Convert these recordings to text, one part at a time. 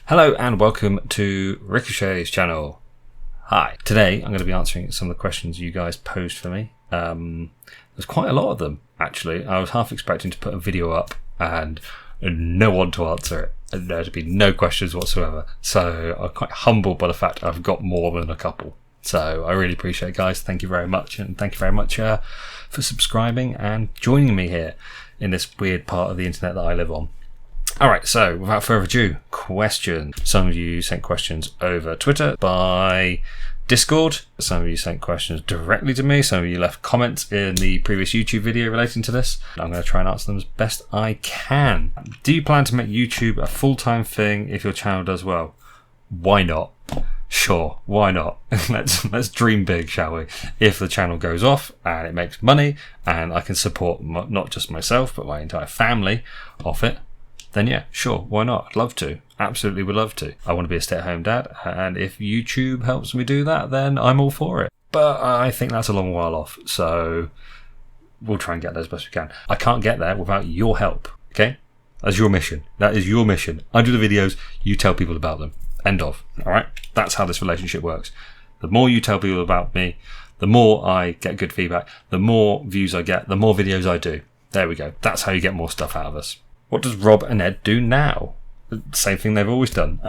Hello and welcome to Ricochet's channel. Hi. Today I'm going to be answering some of the questions you guys posed for me. There's quite a lot of them, actually. I was half expecting to put a video up and no one to answer it. And there'd be no questions whatsoever. So I'm quite humbled by the fact I've got more than a couple. So I really appreciate it, guys. Thank you very much. And thank you very much for subscribing and joining me here in this weird part of the internet that I live on. Alright, so without further ado, questions. Some of you sent questions over Twitter, by Discord. Some of you sent questions directly to me. Some of you left comments in the previous YouTube video relating to this. I'm going to try and answer them as best I can. Do you plan to make YouTube a full-time thing if your channel does well? Why not? Sure, why not? Let's dream big, shall we? If the channel goes off and it makes money and I can support not just myself but my entire family off it, then yeah, sure, why not? I'd love to. Absolutely would love to. I want to be a stay-at-home dad, and if YouTube helps me do that, then I'm all for it. But I think that's a long while off, so we'll try and get there as best we can. I can't get there without your help, okay? That's your mission. That is your mission. I do the videos, you tell people about them. End of. Alright? That's how this relationship works. The more you tell people about me, the more I get good feedback, the more views I get, the more videos I do. There we go. That's how you get more stuff out of us. What does Rob and Ed do now? The same thing they've always done.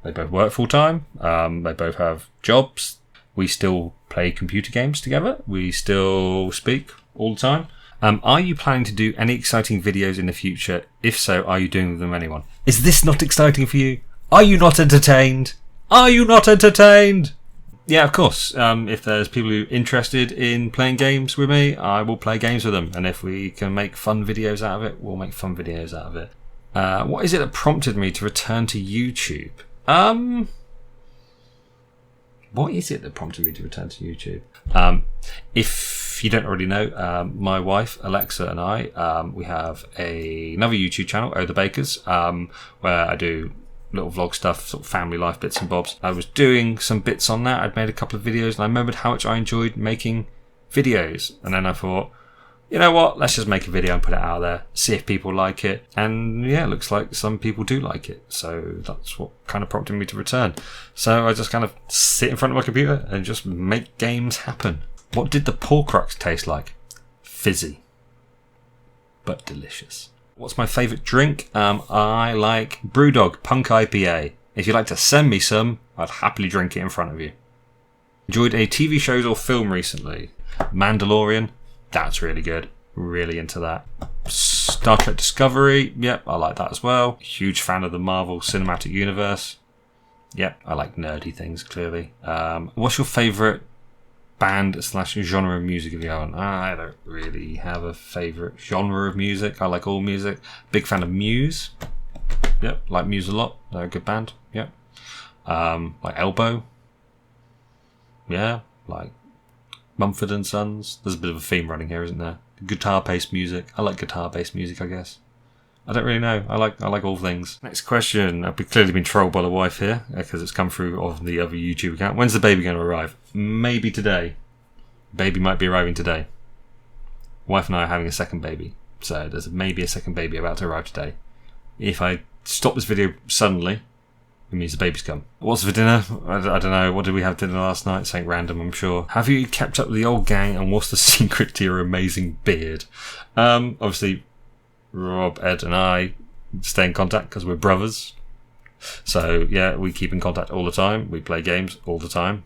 They both work full time. They both have jobs. We still play computer games together. We still speak all the time. Are you planning to do any exciting videos in the future? If so, are you doing them with anyone? Is this not exciting for you? Are you not entertained? Are you not entertained? Yeah, of course. If there's people who are interested in playing games with me, I will play games with them. And if we can make fun videos out of it, we'll make fun videos out of it. What is it that prompted me to return to YouTube? What is it that prompted me to return to YouTube? If you don't already know, my wife, Alexa, and I, we have another YouTube channel, Oh the Bakers, where I do little vlog stuff, sort of family life bits and bobs. I was doing some bits on that. I'd made a couple of videos and I remembered how much I enjoyed making videos. And then I thought, you know what, let's just make a video and put it out there, see if people like it. And yeah, it looks like some people do like it. So that's what kind of prompted me to return. So I just kind of sit in front of my computer and just make games happen. What did the Porcrux taste like? Fizzy, but delicious. What's my favourite drink? I like Brewdog Punk IPA. If you'd like to send me some, I'd happily drink it in front of you. Enjoyed any TV shows or film recently? Mandalorian, that's really good. Really into that. Star Trek Discovery, yep, I like that as well. Huge fan of the Marvel Cinematic Universe. Yep, I like nerdy things, clearly. What's your favourite band / genre of music if you haven't? I don't really have a favourite genre of music. I like all music. Big fan of Muse. Yep, like Muse a lot. They're a good band. Yep. Like Elbow. Yeah, like Mumford and Sons. There's a bit of a theme running here, isn't there? Guitar-based music. I like guitar-based music, I guess. I don't really know. I like all things. Next question. I've clearly been trolled by the wife here because it's come through on the other YouTube account. When's the baby going to arrive? Maybe today. Baby might be arriving today. Wife and I are having a second baby. So there's maybe a second baby about to arrive today. If I stop this video suddenly, it means the baby's come. What's for dinner? I don't know. What did we have dinner last night? Something random, I'm sure. Have you kept up with the old gang and what's the secret to your amazing beard? Obviously, Rob, Ed and I stay in contact because we're brothers. So yeah, we keep in contact all the time. We play games all the time.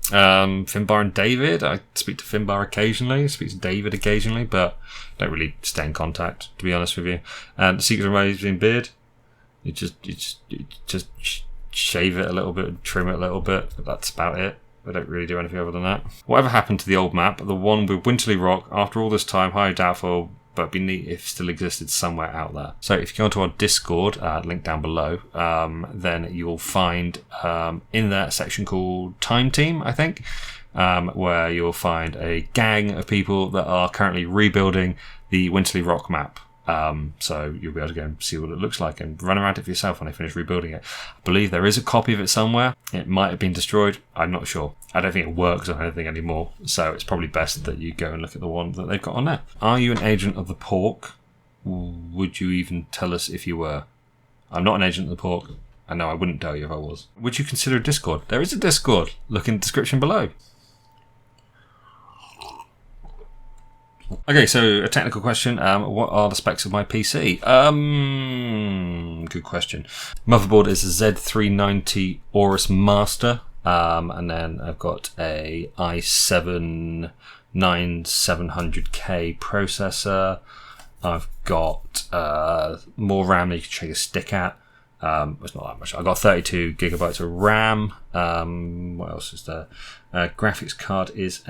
Finbar and David, I speak to Finbar occasionally, I speak to David occasionally, but don't really stay in contact, to be honest with you. And the secret of my amazing beard, you just shave it a little bit, trim it a little bit. That's about it. I don't really do anything other than that. Whatever happened to the old map, the one with Winterly Rock? After all this time, highly doubtful, but it'd be neat if it still existed somewhere out there. So if you go onto our Discord, link down below, then you'll find in there a section called Time Team, I think, where you'll find a gang of people that are currently rebuilding the Winterly Rock map. So you'll be able to go and see what it looks like and run around it for yourself when they finish rebuilding it. I believe there is a copy of it somewhere. It might have been destroyed. I'm not sure. I don't think it works on anything anymore. So it's probably best that you go and look at the one that they've got on there. Are you an agent of the Pork? Would you even tell us if you were? I'm not an agent of the Pork. I know I wouldn't tell you if I was. Would you consider a Discord? There is a Discord. Look in the description below. Okay, so a technical question. What are the specs of my PC? Good question. Motherboard is a Z390 Aorus Master. And then I've got a i7-9700K processor. I've got more RAM than you can shake a stick at. It's not that much. I've got 32 gigabytes of RAM. What else is there? Graphics card is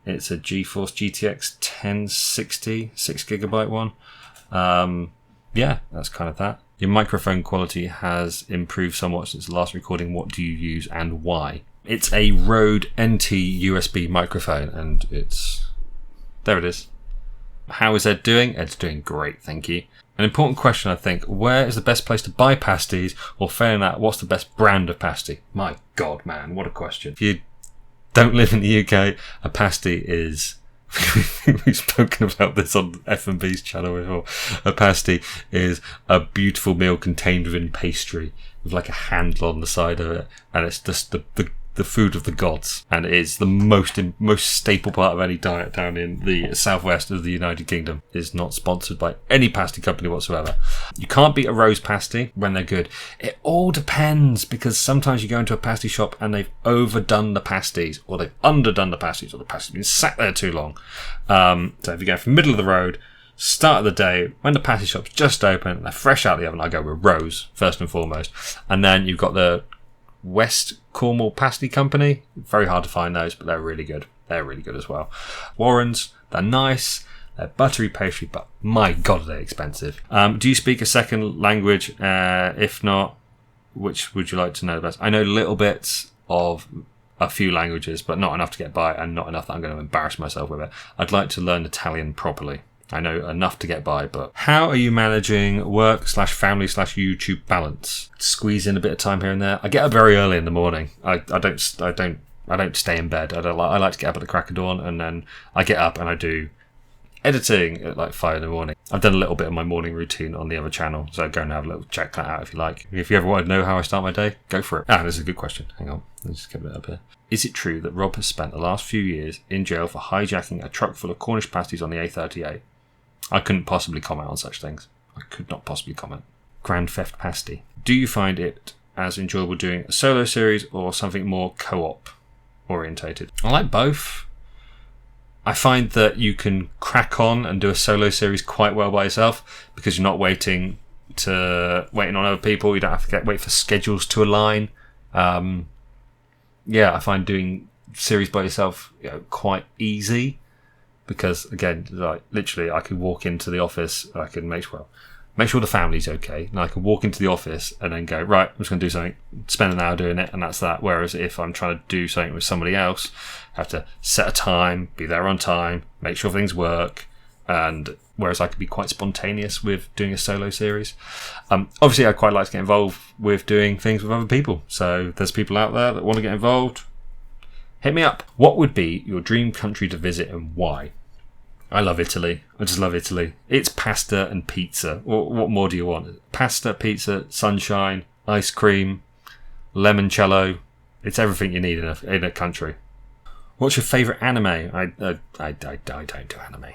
it's a GeForce GTX 1060 6GB one. Yeah, that's kind of that. Your microphone quality has improved somewhat since the last recording. What do you use and why? It's a Rode NT USB microphone, and there it is. How is Ed doing? Ed's doing great, thank you. An important question, I think. Where is the best place to buy pasties? Or failing that, what's the best brand of pasty? My God, man, what a question. If you don't live in the UK, a pasty is... We've spoken about this on F&B's channel before. A pasty is a beautiful meal contained within pastry with like a handle on the side of it, and it's just the food of the gods, and it is the most staple part of any diet down in the southwest of the United Kingdom. It is not sponsored by any pasty company whatsoever. You can't beat a rose pasty when they're good. It all depends, because sometimes you go into a pasty shop and they've overdone the pasties, or they've underdone the pasties, or the pasties have been sat there too long. So if you go from middle of the road, start of the day, when the pasty shop's just open, they're fresh out of the oven, I go with rose first and foremost. And then you've got the West Cornwall Pasty Company. Very hard to find those, but they're really good. They're really good as well. Warren's, they're nice. They're buttery pastry, but my God, are they expensive. Do you speak a second language? If not, which would you like to know best? I know little bits of a few languages, but not enough to get by, and not enough that I'm going to embarrass myself with it. I'd like to learn Italian properly. I know enough to get by, but how are you managing work/family/ YouTube balance? Squeeze in a bit of time here and there. I get up very early in the morning. I don't stay in bed. I like to get up at the crack of dawn, and then I get up and I do editing at like 5 in the morning. I've done a little bit of my morning routine on the other channel, so go and have a little check that out if you like. If you ever want to know how I start my day, go for it. This is a good question. Hang on, let's just get it up here. Is it true that Rob has spent the last few years in jail for hijacking a truck full of Cornish pasties on the A38? I couldn't possibly comment on such things. I could not possibly comment. Grand Theft Pasty. Do you find it as enjoyable doing a solo series or something more co-op orientated? I like both. I find that you can crack on and do a solo series quite well by yourself, because you're not waiting on other people. You don't have to wait for schedules to align. I find doing series by yourself quite easy. Because again, like literally, I could walk into the office. I can make sure the family's okay, and I can walk into the office and then go, right, I'm just going to do something, spend an hour doing it, and that's that. Whereas if I'm trying to do something with somebody else, I have to set a time, be there on time, make sure things work. And whereas I could be quite spontaneous with doing a solo series. Obviously, I quite like to get involved with doing things with other people. So if there's people out there that want to get involved, hit me up. What would be your dream country to visit and why? I love Italy. I just love Italy. It's pasta and pizza. What more do you want? Pasta, pizza, sunshine, ice cream, limoncello. It's everything you need in a country. What's your favourite anime? I don't do anime.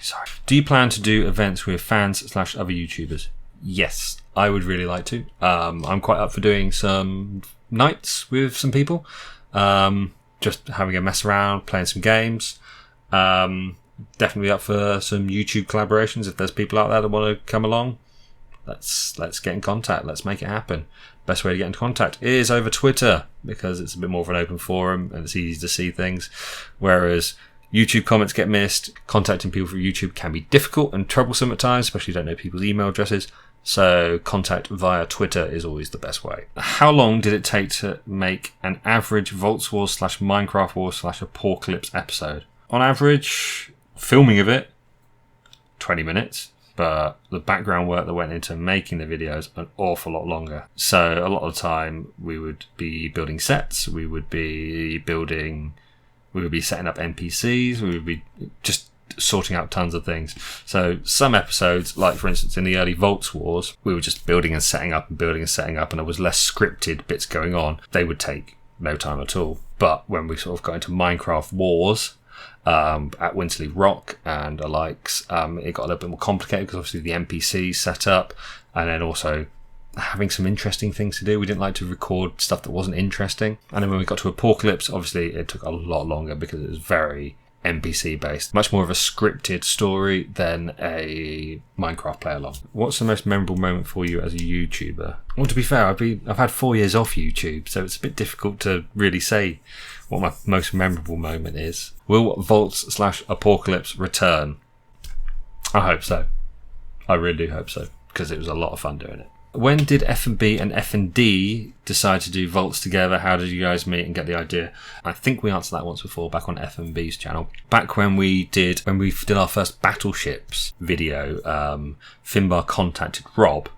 Sorry. Do you plan to do events with fans/other YouTubers? Yes, I would really like to. I'm quite up for doing some nights with some people. Just having a mess around, playing some games. Definitely up for some YouTube collaborations. If there's people out there that want to come along, let's get in contact. Let's make it happen. Best way to get in contact is over Twitter, because it's a bit more of an open forum and it's easy to see things. Whereas YouTube comments get missed. Contacting people through YouTube can be difficult and troublesome at times, especially if you don't know people's email addresses. So contact via Twitter is always the best way. How long did it take to make an average Volts Wars / Minecraft Wars / Apocalypse episode? On average, filming of it, 20 minutes. But the background work that went into making the videos an awful lot longer. So a lot of the time we would be building sets, we would be setting up NPCs, we would be just sorting out tons of things. So some episodes, like for instance in the early Volts Wars, we were just building and setting up and building and setting up, and there was less scripted bits going on. They would take no time at all. But when we sort of got into Minecraft Wars, at Winterly Rock and the likes, it got a little bit more complicated because obviously the NPCs set up, and then also having some interesting things to do. We didn't like to record stuff that wasn't interesting. And then when we got to Apocalypse, obviously it took a lot longer because it was very NPC based, much more of a scripted story than a Minecraft play along. What's the most memorable moment for you as a YouTuber? Well, to be fair, I've had 4 years off YouTube, so it's a bit difficult to really say what my most memorable moment is. Will Volts/Apocalypse return? I hope so. I really do hope so, because it was a lot of fun doing it. When did F&B and F&D decide to do Volts together? How did you guys meet and get the idea? I think we answered that once before, back on F&B's channel. Back when we did our first Battleships video, Finbar contacted Rob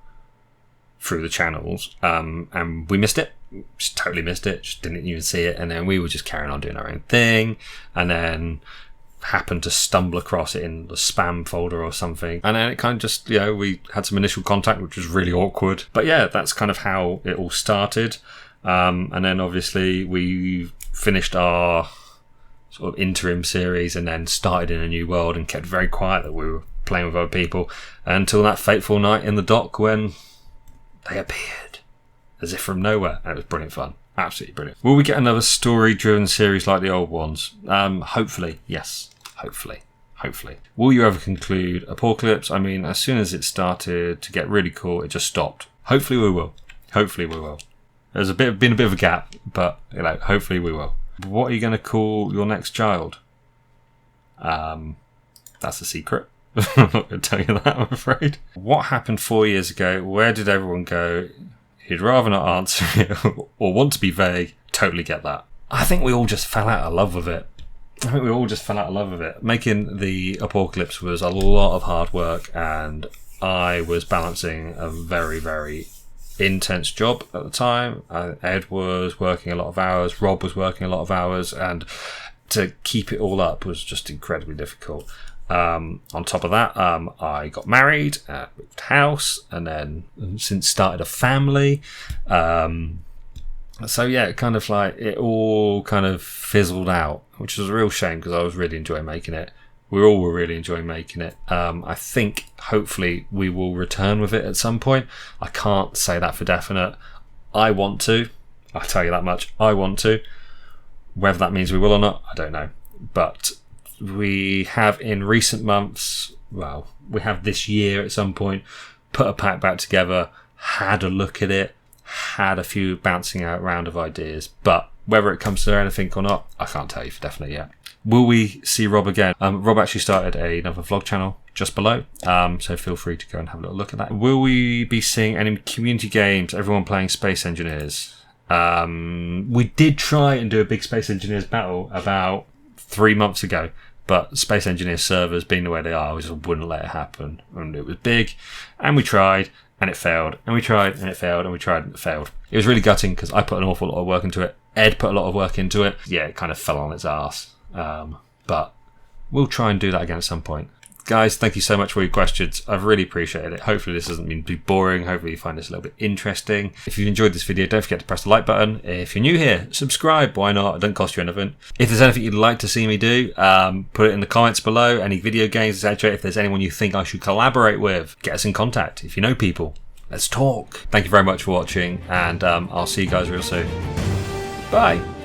through the channels, and we missed it. Just totally missed it. Just didn't even see it. And then we were just carrying on doing our own thing, and then happened to stumble across it in the spam folder or something, and then it kind of just, we had some initial contact, which was really awkward, but yeah, that's kind of how it all started. And then obviously we finished our sort of interim series and then started in a new world and kept very quiet that we were playing with other people until that fateful night in the dock when they appeared as if from nowhere, and it was brilliant fun. Absolutely brilliant. Will we get another story-driven series like the old ones? Hopefully, yes. Hopefully. Will you ever conclude Apocalypse? I mean, as soon as it started to get really cool, it just stopped. Hopefully we will. There's been a bit of a gap, but hopefully we will. What are you going to call your next child? That's a secret. I'm not going to tell you that, I'm afraid. What happened 4 years ago? Where did everyone go? He'd rather not answer it or want to be vague. Totally get that. I think we all just fell out of love with it. Making the Apocalypse was a lot of hard work, and I was balancing a very, very intense job at the time. Ed was working a lot of hours, Rob was working a lot of hours, and to keep it all up was just incredibly difficult. On top of that, I got married, moved house, and then since started a family. So yeah, kind of like it all kind of fizzled out, which was a real shame because I was really enjoying making it. We all were really enjoying making it. I think hopefully we will return with it at some point. I can't say that for definite. I want to. I'll tell you that much. I want to. Whether that means we will or not, I don't know. But we have in recent months, well, we have this year at some point, put a pack back together, had a look at it, had a few bouncing out round of ideas, but whether it comes to anything or not, I can't tell you for definite yet. Will we see Rob again? Rob actually started another vlog channel just below, so feel free to go and have a little look at that. Will we be seeing any community games, everyone playing Space Engineers? We did try and do a big Space Engineers battle about 3 months ago, but Space Engineers servers being the way they are, we just wouldn't let it happen. And it was big, and we tried, and it failed, and we tried, and it failed, and we tried, and it failed. It was really gutting because I put an awful lot of work into it. Ed put a lot of work into it. Yeah, it kind of fell on its arse. But we'll try and do that again at some point. Guys, thank you so much for your questions. I've really appreciated it. Hopefully this doesn't mean too boring. Hopefully you find this a little bit interesting. If you've enjoyed this video, don't forget to press the like button. If you're new here, subscribe. Why not? It doesn't cost you anything. If there's anything you'd like to see me do, put it in the comments below. Any video games, etc. If there's anyone you think I should collaborate with, get us in contact. If you know people, let's talk. Thank you very much for watching, and I'll see you guys real soon. Bye.